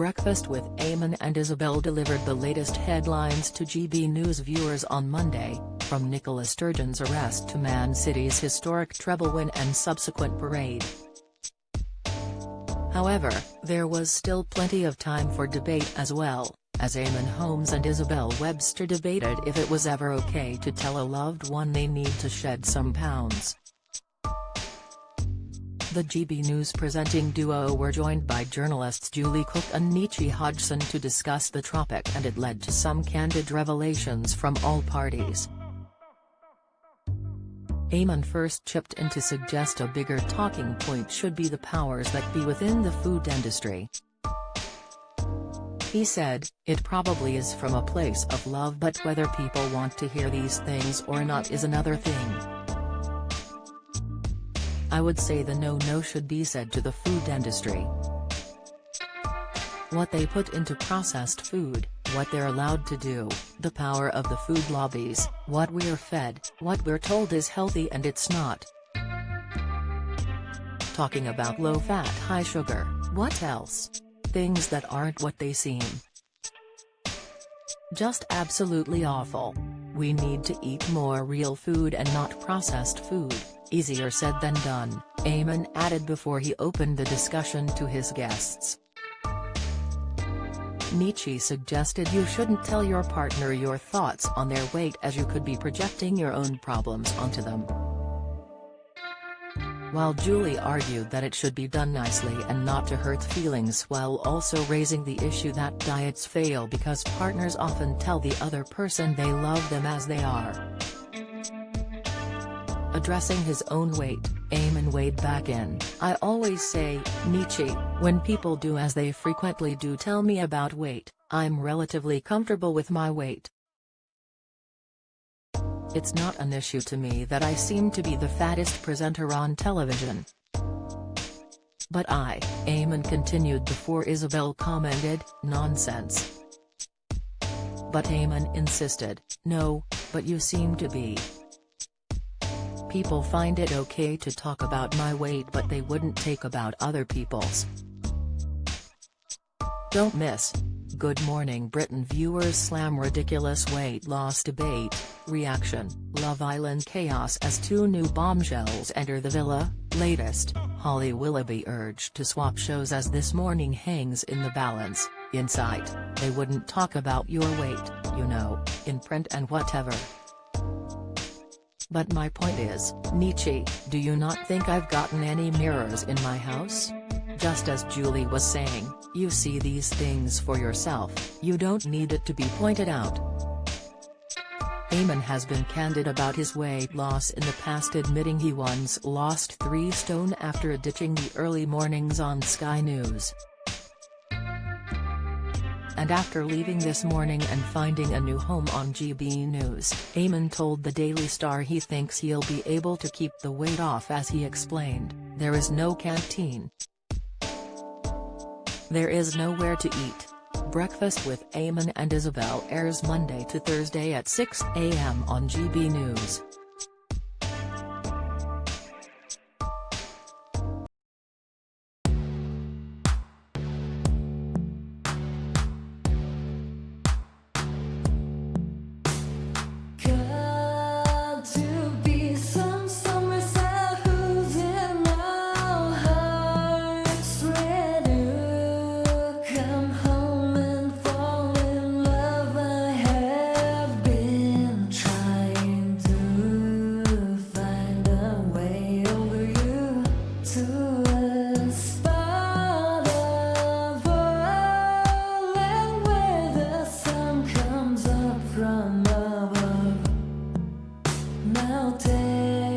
Breakfast with Eamonn and Isabel delivered the latest headlines to GB News viewers on Monday, from Nicola Sturgeon's arrest to Man City's historic treble win and subsequent parade. However, there was still plenty of time for debate as well, as Eamonn Holmes and Isabel Webster debated if it was ever okay to tell a loved one they need to shed some pounds. The GB News presenting duo were joined by journalists Julie Cook and Nietzsche Hodgson to discuss the topic, and it led to some candid revelations from all parties. Eamonn first chipped in to suggest a bigger talking point should be the powers that be within the food industry. He said, "It probably is from a place of love, but whether people want to hear these things or not is another thing. I would say the no should be said to the food industry. What they put into processed food, what they're allowed to do, the power of the food lobbies, what we're fed, what we're told is healthy and it's not. Talking about low-fat, high-sugar, what else? Things that aren't what they seem. Just absolutely awful. We need to eat more real food and not processed food." Easier said than done, Eamonn added before he opened the discussion to his guests. Nietzsche suggested you shouldn't tell your partner your thoughts on their weight, as you could be projecting your own problems onto them. While Julie argued that it should be done nicely and not to hurt feelings, while also raising the issue that diets fail because partners often tell the other person they love them as they are. Addressing his own weight, Eamonn weighed back in. "I always say, Nietzsche, when people do as they frequently do tell me about weight, I'm relatively comfortable with my weight. It's not an issue to me that I seem to be the fattest presenter on television. But Eamonn continued before Isabel commented, "Nonsense." But Eamonn insisted, "No, but you seem to be. People find it okay to talk about my weight, but they wouldn't take about other people's." Don't miss. Good Morning Britain viewers slam ridiculous weight loss debate, reaction, Love Island chaos as two new bombshells enter the villa, latest, Holly Willoughby urged to swap shows as This Morning hangs in the balance, insight, they wouldn't talk about your weight, you know, in print and whatever. But my point is, Nietzsche, do you not think I've gotten any mirrors in my house? Just as Julie was saying, you see these things for yourself, you don't need it to be pointed out." Eamonn has been candid about his weight loss in the past, admitting he once lost 3 stone after ditching the early mornings on Sky News. And after leaving This Morning and finding a new home on GB News, Eamonn told the Daily Star he thinks he'll be able to keep the weight off, as he explained, "There is no canteen. There is nowhere to eat." Breakfast with Eamonn and Isabel airs Monday to Thursday at 6 a.m. on GB News. From above, melted.